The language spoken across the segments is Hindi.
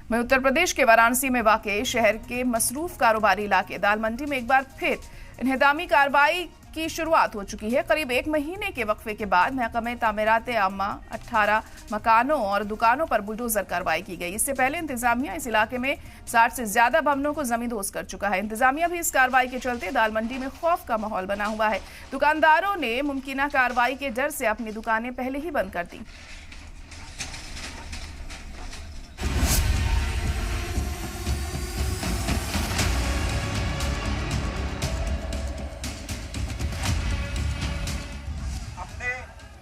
वहीं उत्तर प्रदेश के वाराणसी में वाक़ शहर के मसरूफ कारोबारी इलाके दाल मंडी में एक बार फिर इन्हदामी कार्रवाई की शुरुआत हो चुकी है। करीब 1 महीने के वक्फे के बाद महकमे तामीरात आम्मा 18 मकानों और दुकानों पर बुलडोजर कार्रवाई की गई। इससे पहले इंतजामिया इस इलाके में 60 से ज्यादा भवनों को जमींदोज कर चुका है। इंतजामिया भी इस कार्रवाई के चलते दाल मंडी में खौफ का माहौल बना हुआ है। दुकानदारों ने मुमकिन कार्रवाई के डर से अपनी दुकानें पहले ही बंद कर दी।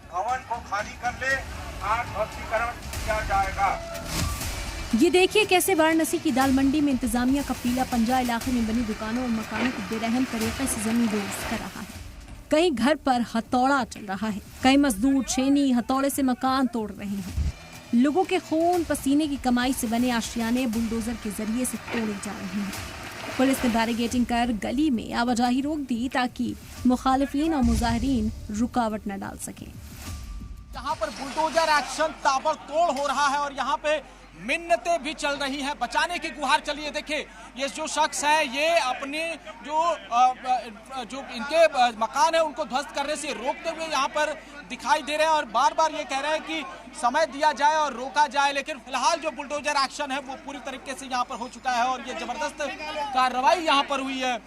भवन को खाली कर ले, आज ध्वस्तीकरण किया जाएगा। ये देखिए कैसे वाराणसी की दाल मंडी में इंतजामिया का पीला पंजा इलाके में बनी दुकानों और मकानों को बेरहम तरीके से जमींदोज कर रहा है। कहीं घर पर हथौड़ा चल रहा है, कई मजदूर छेनी हथौड़े से मकान तोड़ रहे हैं। लोगों के खून पसीने की कमाई से बने आशियाने बुलडोजर के जरिए से तोड़े जा रहे हैं। पुलिस ने बैरिकेडिंग कर गली में आवाजाही रोक दी ताकि मुखालिफिन और मुजाहिरीन रुकावट न डाल सके। यहाँ पर बुलडोजर एक्शन ताबड़तोड़ हो रहा है और यहाँ पे मिन्नतें भी चल रही हैं, बचाने की गुहार चलिए। देखिए ये जो शख्स है ये अपने जो इनके मकान है उनको ध्वस्त करने से रोकते हुए यहाँ पर दिखाई दे रहे हैं और बार बार ये कह रहे हैं कि समय दिया जाए और रोका जाए। लेकिन फिलहाल जो बुलडोजर एक्शन है वो पूरी तरीके से यहाँ पर हो चुका है और ये जबरदस्त कार्रवाई यहाँ पर हुई है।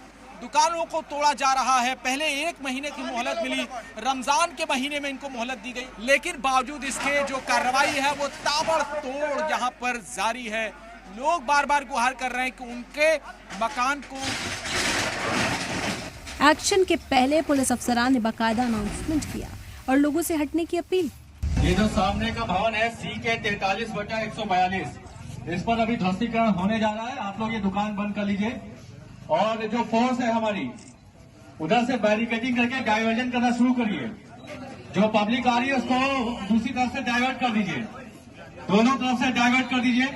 दुकानों को तोड़ा जा रहा है। पहले 1 महीने की मोहलत मिली, रमजान के महीने में इनको मोहलत दी गई, लेकिन बावजूद इसके जो कार्रवाई है वो ताबड़तोड़ यहाँ पर जारी है। लोग बार बार गुहार कर रहे हैं कि उनके मकान को। एक्शन के पहले पुलिस अफसरान ने बाकायदा अनाउंसमेंट किया और लोगों से हटने की अपील। ये जो सामने का भवन है CK 43/142, इस पर अभी ध्वस्तीकरण होने जा रहा है। आप लोग ये दुकान बंद कर लीजिए और जो फोर्स है हमारी उधर से बैरिकेडिंग करके डाइवर्जन करना शुरू करिए। जो पब्लिक आ रही है उसको दूसरी तरफ से डाइवर्ट कर दीजिए, दोनों तरफ से डाइवर्ट कर दीजिए।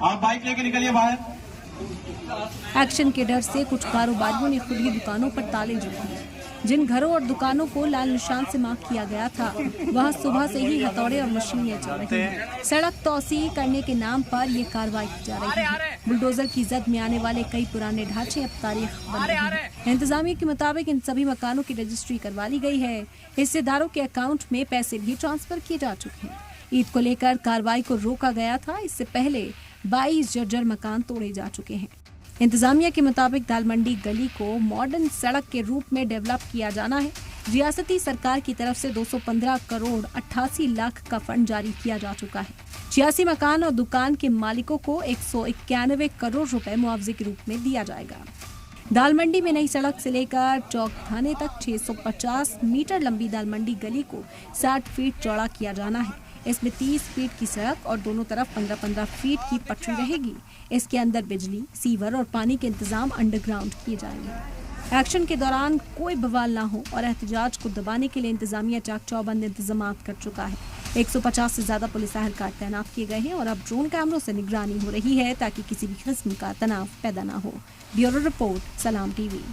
आप बाइक लेके निकलिए बाहर। एक्शन के डर से कुछ कारोबारियों ने खुद ही दुकानों पर ताले जमाए। जिन घरों और दुकानों को लाल निशान से मार्क किया गया था वहां सुबह से ही हथौड़े और मशीनें चल रही हैं। सड़क तोसी करने के नाम पर ये कार्रवाई की जा रही है। बुलडोजर की जद में आने वाले कई पुराने ढांचे अब तारीख बन रहे हैं। इंतजामिया के मुताबिक इन सभी मकानों की रजिस्ट्री करवा ली गई है। हिस्सेदारों के अकाउंट में पैसे भी ट्रांसफर किए जा चुके हैं। ईद को लेकर कार्रवाई को रोका गया था। इससे पहले 22 जर्जर मकान तोड़े जा चुके हैं। इंतजामिया के मुताबिक दाल मंडी गली को मॉडर्न सड़क के रूप में डेवलप किया जाना है। रियासती सरकार की तरफ से 215 करोड़ 88 लाख का फंड जारी किया जा चुका है। 86 मकान और दुकान के मालिकों को 191 करोड़ रुपए मुआवजे के रूप में दिया जाएगा। दाल मंडी में नई सड़क से लेकर चौक थाने तक 650 मीटर लंबी दाल मंडी गली को 60 फीट चौड़ा किया जाना है। इसमें 30 फीट की सड़क और दोनों तरफ 15-15 फीट की पटरी रहेगी। इसके अंदर बिजली, सीवर और पानी के इंतजाम अंडरग्राउंड किए जाएंगे। एक्शन के दौरान कोई बवाल ना हो और एहतजाज को दबाने के लिए इंतजामिया चाक चौबंद इंतजाम कर चुका है। 150 से ज्यादा पुलिस एहलकार तैनात किए गए हैं और अब ड्रोन कैमरों से निगरानी हो रही है ताकि किसी भी किस्म का तनाव पैदा ना हो। ब्यूरो रिपोर्ट, सलाम टीवी।